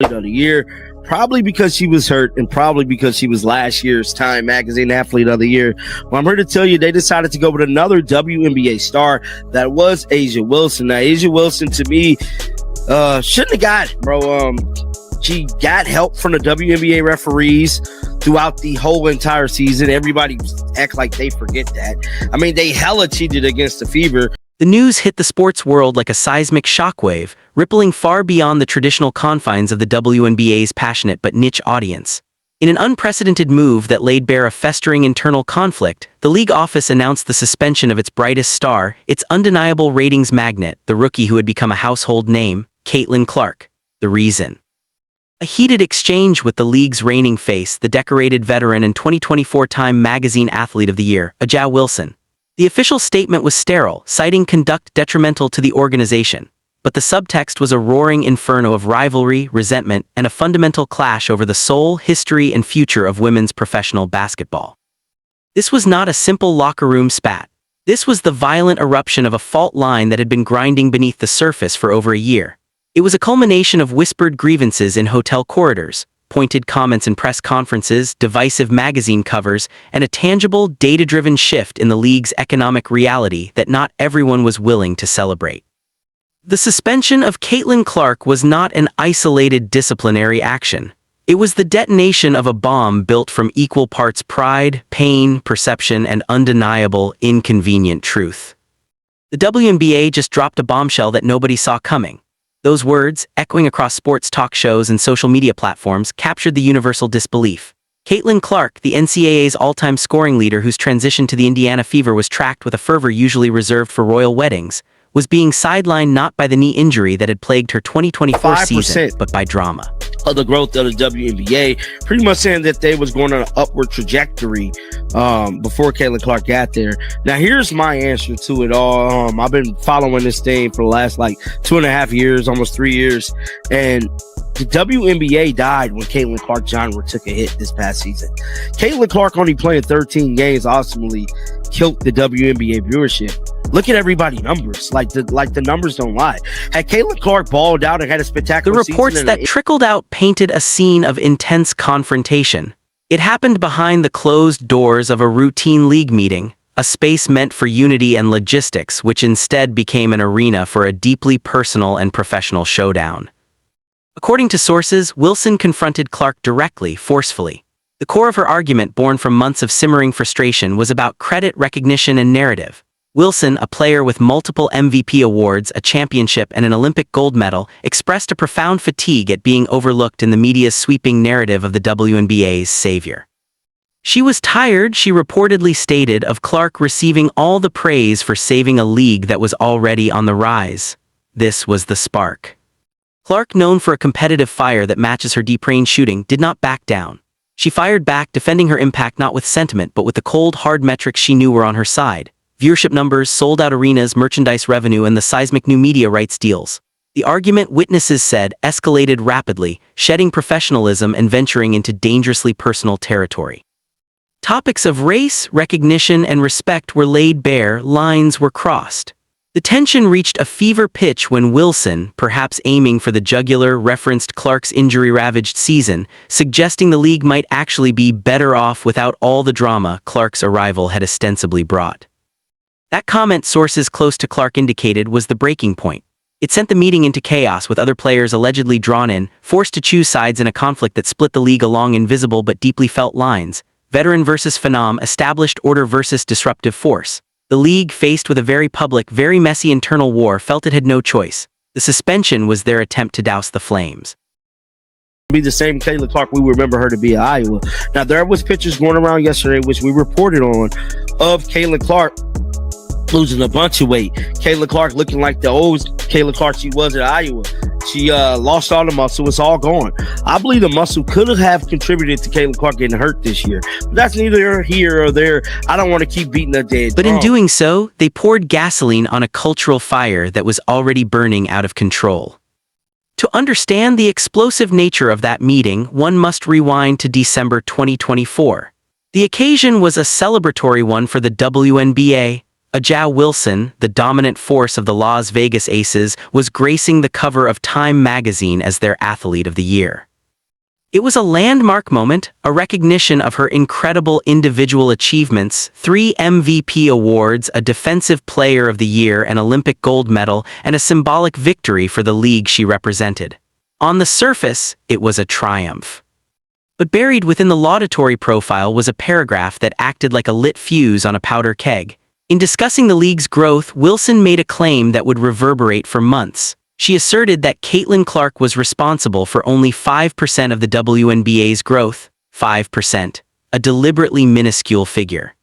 of the year, probably because she was hurt and probably because she was last year's Time Magazine Athlete of the Year. Well, I'm here to tell you they decided to go with another WNBA star. That was A'ja Wilson. Now, A'ja Wilson, to me, shouldn't have got it, bro. She got help from the WNBA referees throughout the whole entire season. Everybody act like they forget that. I mean, they hella cheated against the Fever. The news hit the sports world like a seismic shockwave, rippling far beyond the traditional confines of the WNBA's passionate but niche audience. In an unprecedented move that laid bare a festering internal conflict, the league office announced the suspension of its brightest star, its undeniable ratings magnet, the rookie who had become a household name, Caitlin Clark. The reason? A heated exchange with the league's reigning face, the decorated veteran and 2024 Time Magazine Athlete of the Year, A'ja Wilson. The official statement was sterile, citing conduct detrimental to the organization, but the subtext was a roaring inferno of rivalry, resentment, and a fundamental clash over the soul, history, and future of women's professional basketball. This was not a simple locker room spat. This was the violent eruption of a fault line that had been grinding beneath the surface for over a year. It was a culmination of whispered grievances in hotel corridors, pointed comments in press conferences, divisive magazine covers, and a tangible, data-driven shift in the league's economic reality that not everyone was willing to celebrate. The suspension of Caitlin Clark was not an isolated disciplinary action. It was the detonation of a bomb built from equal parts pride, pain, perception, and undeniable, inconvenient truth. The WNBA just dropped a bombshell that nobody saw coming. Those words, echoing across sports talk shows and social media platforms, captured the universal disbelief. Caitlin Clark, the NCAA's all-time scoring leader whose transition to the Indiana Fever was tracked with a fervor usually reserved for royal weddings, was being sidelined not by the knee injury that had plagued her 2024 season, but by drama. Of the growth of the WNBA, pretty much saying that they was going on an upward trajectory before Caitlin Clark got there. Now, here's my answer to it all. I've been following this thing for the last 2.5 years, almost 3 years, and the WNBA died when Caitlin Clark's genre took a hit this past season. Caitlin Clark only playing 13 games ultimately killed the WNBA viewership. Look at everybody's numbers. The numbers don't lie. Had Caitlin Clark balled out and had a spectacular season. The reports that trickled out painted a scene of intense confrontation. It happened behind the closed doors of a routine league meeting, a space meant for unity and logistics, which instead became an arena for a deeply personal and professional showdown. According to sources, Wilson confronted Clark directly, forcefully. The core of her argument, born from months of simmering frustration, was about credit, recognition, and narrative. Wilson, a player with multiple MVP awards, a championship, and an Olympic gold medal, expressed a profound fatigue at being overlooked in the media's sweeping narrative of the WNBA's savior. She was tired, she reportedly stated, of Clark receiving all the praise for saving a league that was already on the rise. This was the spark. Clark, known for a competitive fire that matches her deep-range shooting, did not back down. She fired back, defending her impact not with sentiment but with the cold, hard metrics she knew were on her side. Viewership numbers, sold-out arenas, merchandise revenue, and the seismic new media rights deals. The argument, witnesses said, escalated rapidly, shedding professionalism and venturing into dangerously personal territory. Topics of race, recognition, and respect were laid bare, lines were crossed. The tension reached a fever pitch when Wilson, perhaps aiming for the jugular, referenced Clark's injury-ravaged season, suggesting the league might actually be better off without all the drama Clark's arrival had ostensibly brought. That comment, sources close to Clark indicated, was the breaking point. It sent the meeting into chaos, with other players allegedly drawn in, forced to choose sides in a conflict that split the league along invisible but deeply felt lines: veteran versus phenom, established order versus disruptive force. The league, faced with a very public, very messy internal war, felt it had no choice. The suspension was their attempt to douse the flames. Be the same Caitlin Clark we remember her to be at Iowa. Now, there was pictures going around yesterday, which we reported on, of Caitlin Clark losing a bunch of weight. Caitlin Clark looking like the old Caitlin Clark she was at Iowa. She lost all the muscle. It's all gone. I believe the muscle could have contributed to Caitlin Clark getting hurt this year. But that's neither here or there. I don't want to keep beating a dead But drum. in doing so, they poured gasoline on a cultural fire that was already burning out of control. To understand the explosive nature of that meeting, one must rewind to December 2024. The occasion was a celebratory one for the WNBA. Aja Wilson, the dominant force of the Las Vegas Aces, was gracing the cover of Time magazine as their Athlete of the Year. It was a landmark moment, a recognition of her incredible individual achievements, 3 MVP awards, a Defensive Player of the Year, an Olympic gold medal, and a symbolic victory for the league she represented. On the surface, it was a triumph. But buried within the laudatory profile was a paragraph that acted like a lit fuse on a powder keg. In discussing the league's growth, Wilson made a claim that would reverberate for months. She asserted that Caitlin Clark was responsible for only 5% of the WNBA's growth, 5%, a deliberately minuscule figure.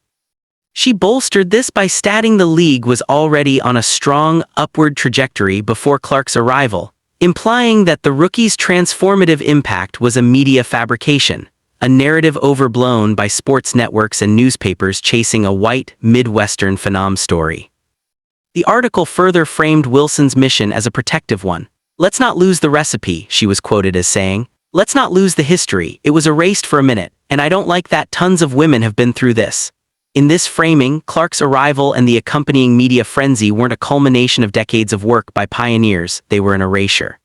She bolstered this by stating the league was already on a strong upward trajectory before Clark's arrival, implying that the rookie's transformative impact was a media fabrication, a narrative overblown by sports networks and newspapers chasing a white, Midwestern phenom story. The article further framed Wilson's mission as a protective one. "Let's not lose the recipe," she was quoted as saying. "Let's not lose the history. It was erased for a minute, and I don't like that tons of women have been through this." In this framing, Clark's arrival and the accompanying media frenzy weren't a culmination of decades of work by pioneers, they were an erasure.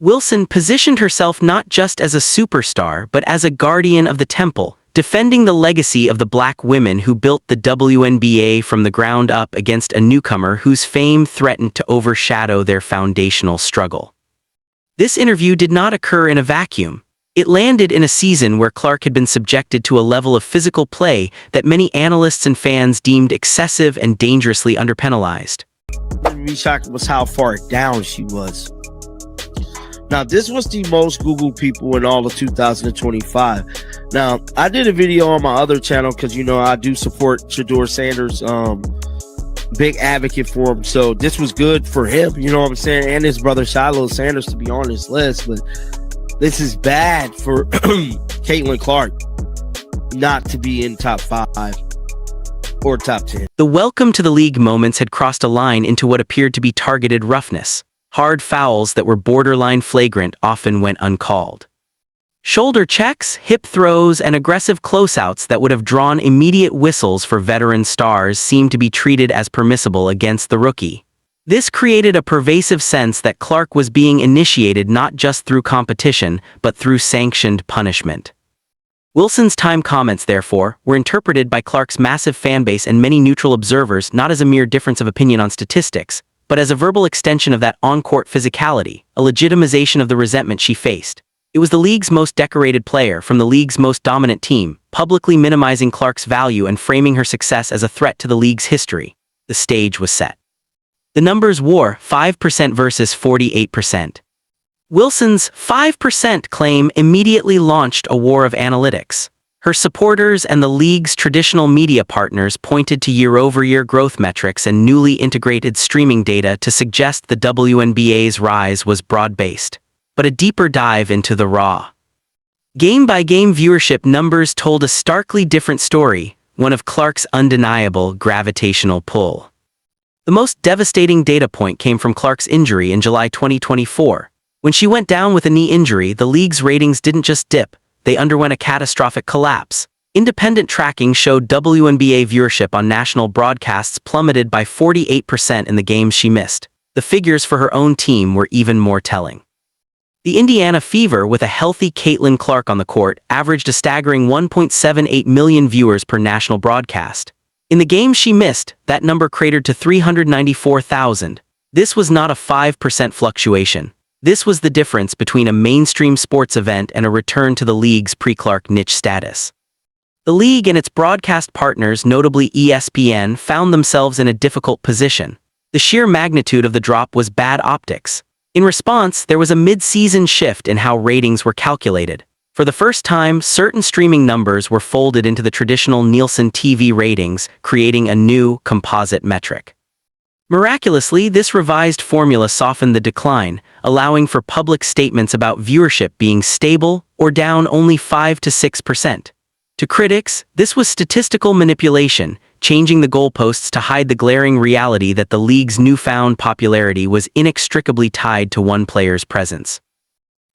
Wilson positioned herself not just as a superstar but as a guardian of the temple, defending the legacy of the black women who built the WNBA from the ground up against a newcomer whose fame threatened to overshadow their foundational struggle. This interview did not occur in a vacuum. It landed in a season where Clark had been subjected to a level of physical play that many analysts and fans deemed excessive and dangerously underpenalized. What made me shocked was how far down she was. Now, this was the most Googled people in all of 2025. Now, I did a video on my other channel because, I do support Shedeur Sanders, big advocate for him. So this was good for him, you know what I'm saying? And his brother Shiloh Sanders to be on this list. But this is bad for Caitlin Clark not to be in top 5 or top 10. The welcome to the league moments had crossed a line into what appeared to be targeted roughness. Hard fouls that were borderline flagrant often went uncalled. Shoulder checks, hip throws, and aggressive closeouts that would have drawn immediate whistles for veteran stars seemed to be treated as permissible against the rookie. This created a pervasive sense that Clark was being initiated not just through competition, but through sanctioned punishment. Wilson's Time comments, therefore, were interpreted by Clark's massive fanbase and many neutral observers not as a mere difference of opinion on statistics, but as a verbal extension of that on-court physicality, a legitimization of the resentment she faced. It was the league's most decorated player from the league's most dominant team, publicly minimizing Clark's value and framing her success as a threat to the league's history. The stage was set. The numbers were 5% versus 48%. Wilson's 5% claim immediately launched a war of analytics. Her supporters and the league's traditional media partners pointed to year-over-year growth metrics and newly integrated streaming data to suggest the WNBA's rise was broad-based. But a deeper dive into the raw game-by-game viewership numbers told a starkly different story, one of Clark's undeniable gravitational pull. The most devastating data point came from Clark's injury in July 2024. When she went down with a knee injury, the league's ratings didn't just dip, they underwent a catastrophic collapse. Independent tracking showed WNBA viewership on national broadcasts plummeted by 48% in the games she missed. The figures for her own team were even more telling. The Indiana Fever, with a healthy Caitlin Clark on the court, averaged a staggering 1.78 million viewers per national broadcast. In the games she missed, that number cratered to 394,000. This was not a 5% fluctuation. This was the difference between a mainstream sports event and a return to the league's pre-Clark niche status. The league and its broadcast partners, notably ESPN, found themselves in a difficult position. The sheer magnitude of the drop was bad optics. In response, there was a mid-season shift in how ratings were calculated. For the first time, certain streaming numbers were folded into the traditional Nielsen TV ratings, creating a new composite metric. Miraculously, this revised formula softened the decline, allowing for public statements about viewership being stable or down only 5 to 6%. To critics, this was statistical manipulation, changing the goalposts to hide the glaring reality that the league's newfound popularity was inextricably tied to one player's presence.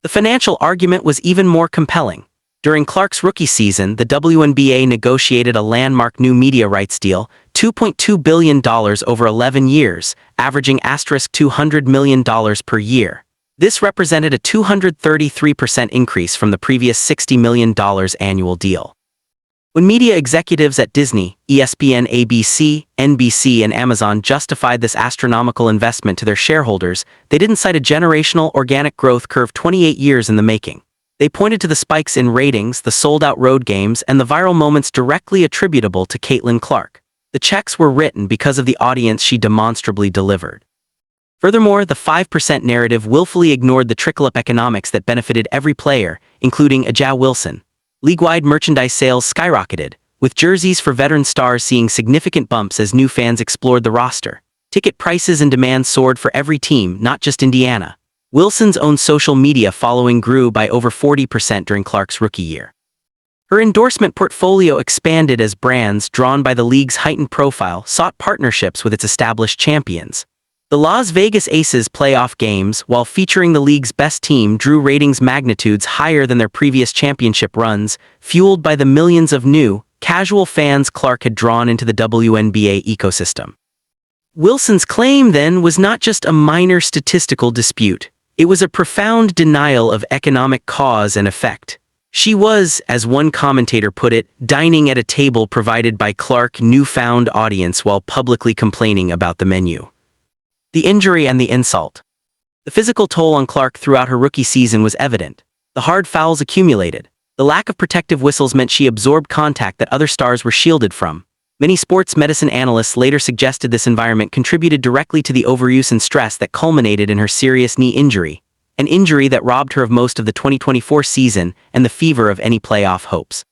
The financial argument was even more compelling. During Clark's rookie season, the WNBA negotiated a landmark new media rights deal, $2.2 billion over 11 years, averaging $200 million per year. This represented a 233% increase from the previous $60 million annual deal. When media executives at Disney, ESPN, ABC, NBC, and Amazon justified this astronomical investment to their shareholders, they didn't cite a generational organic growth curve 28 years in the making. They pointed to the spikes in ratings, the sold-out road games, and the viral moments directly attributable to Caitlin Clark. The checks were written because of the audience she demonstrably delivered. Furthermore, the 5% narrative willfully ignored the trickle-up economics that benefited every player, including A'ja Wilson. League-wide merchandise sales skyrocketed, with jerseys for veteran stars seeing significant bumps as new fans explored the roster. Ticket prices and demand soared for every team, not just Indiana. Wilson's own social media following grew by over 40% during Clark's rookie year. Her endorsement portfolio expanded as brands, drawn by the league's heightened profile, sought partnerships with its established champions. The Las Vegas Aces playoff games, while featuring the league's best team, drew ratings magnitudes higher than their previous championship runs, fueled by the millions of new, casual fans Clark had drawn into the WNBA ecosystem. Wilson's claim, then, was not just a minor statistical dispute. It was a profound denial of economic cause and effect. She was, as one commentator put it, dining at a table provided by Clark's newfound audience while publicly complaining about the menu. The injury and the insult. The physical toll on Clark throughout her rookie season was evident. The hard fouls accumulated. The lack of protective whistles meant she absorbed contact that other stars were shielded from. Many sports medicine analysts later suggested this environment contributed directly to the overuse and stress that culminated in her serious knee injury, an injury that robbed her of most of the 2024 season and the fever of any playoff hopes.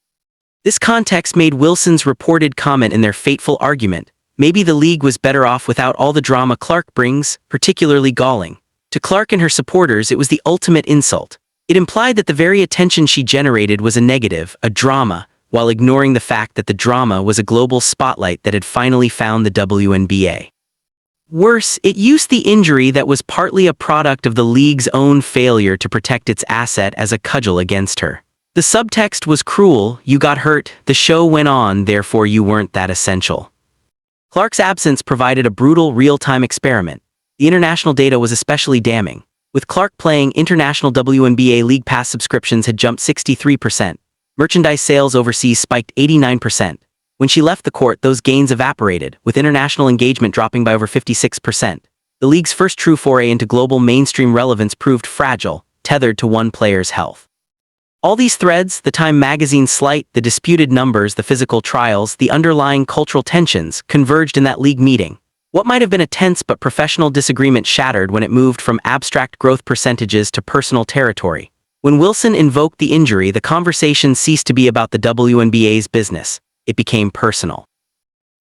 This context made Wilson's reported comment in their fateful argument, "Maybe the league was better off without all the drama Clark brings," particularly galling. To Clark and her supporters, it was the ultimate insult. It implied that the very attention she generated was a negative, a drama, while ignoring the fact that the drama was a global spotlight that had finally found the WNBA. Worse, it used the injury that was partly a product of the league's own failure to protect its asset as a cudgel against her. The subtext was cruel: "You got hurt, the show went on, therefore you weren't that essential." Clark's absence provided a brutal real-time experiment. The international data was especially damning. With Clark playing, international WNBA League Pass subscriptions had jumped 63%. Merchandise sales overseas spiked 89%. When she left the court, those gains evaporated, with international engagement dropping by over 56%. The league's first true foray into global mainstream relevance proved fragile, tethered to one player's health. All these threads, the Time magazine's slight, the disputed numbers, the physical trials, the underlying cultural tensions, converged in that league meeting. What might have been a tense but professional disagreement shattered when it moved from abstract growth percentages to personal territory. When Wilson invoked the injury, the conversation ceased to be about the WNBA's business. It became personal.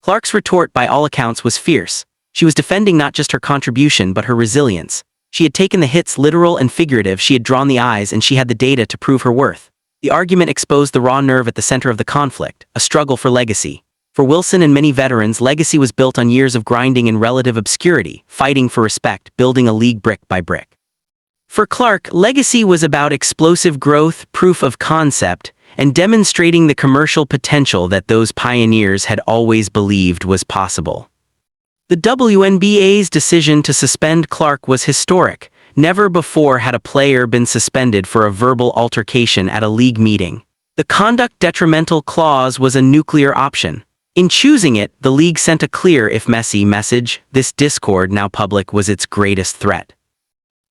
Clark's retort, by all accounts, was fierce. She was defending not just her contribution but her resilience. She had taken the hits, literal and figurative, she had drawn the eyes, and she had the data to prove her worth. The argument exposed the raw nerve at the center of the conflict, a struggle for legacy. For Wilson and many veterans, legacy was built on years of grinding in relative obscurity, fighting for respect, building a league brick by brick. For Clark, legacy was about explosive growth, proof of concept, and demonstrating the commercial potential that those pioneers had always believed was possible. The WNBA's decision to suspend Clark was historic. Never before had a player been suspended for a verbal altercation at a league meeting. The conduct detrimental clause was a nuclear option. In choosing it, the league sent a clear, if messy, message: this discord, now public, was its greatest threat.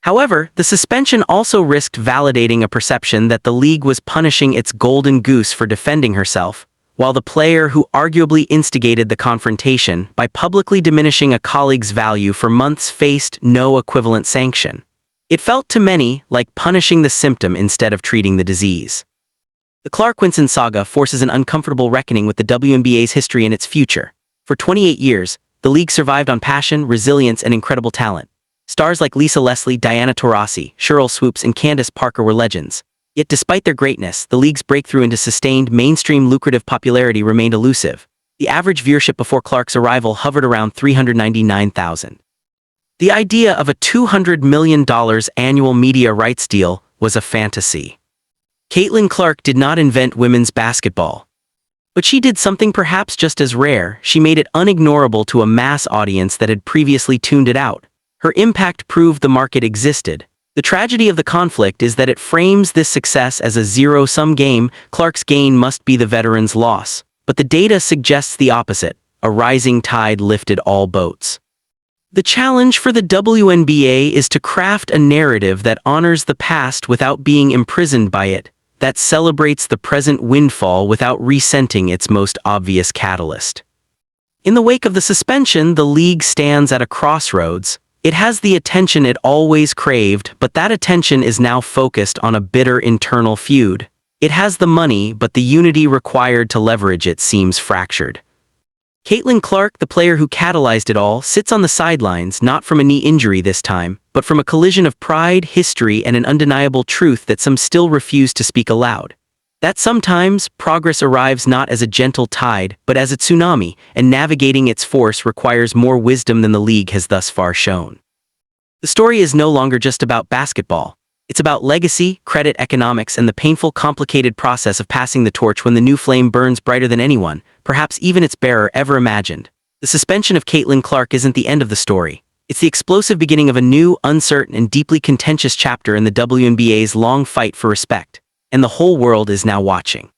However, the suspension also risked validating a perception that the league was punishing its golden goose for defending herself, while the player who arguably instigated the confrontation by publicly diminishing a colleague's value for months faced no equivalent sanction. It felt to many like punishing the symptom instead of treating the disease. The Clark-Wilson saga forces an uncomfortable reckoning with the WNBA's history and its future. For 28 years, the league survived on passion, resilience, and incredible talent. Stars like Lisa Leslie, Diana Taurasi, Cheryl Swoops, and Candace Parker were legends. Yet despite their greatness, the league's breakthrough into sustained, mainstream lucrative popularity remained elusive. The average viewership before Clark's arrival hovered around 399,000. The idea of a $200 million annual media rights deal was a fantasy. Caitlin Clark did not invent women's basketball. But she did something perhaps just as rare. She made it unignorable to a mass audience that had previously tuned it out. Her impact proved the market existed. The tragedy of the conflict is that it frames this success as a zero-sum game. Clark's gain must be the veteran's loss. But the data suggests the opposite. A rising tide lifted all boats. The challenge for the WNBA is to craft a narrative that honors the past without being imprisoned by it, that celebrates the present windfall without resenting its most obvious catalyst. In the wake of the suspension, the league stands at a crossroads. It has the attention it always craved, but that attention is now focused on a bitter internal feud. It has the money, but the unity required to leverage it seems fractured. Caitlin Clark, the player who catalyzed it all, sits on the sidelines, not from a knee injury this time, but from a collision of pride, history, and an undeniable truth that some still refuse to speak aloud. That sometimes, progress arrives not as a gentle tide, but as a tsunami, and navigating its force requires more wisdom than the league has thus far shown. The story is no longer just about basketball. It's about legacy, credit economics, and the painful, complicated process of passing the torch when the new flame burns brighter than anyone, perhaps even its bearer, ever imagined. The suspension of Caitlin Clark isn't the end of the story. It's the explosive beginning of a new, uncertain, and deeply contentious chapter in the WNBA's long fight for respect. And the whole world is now watching.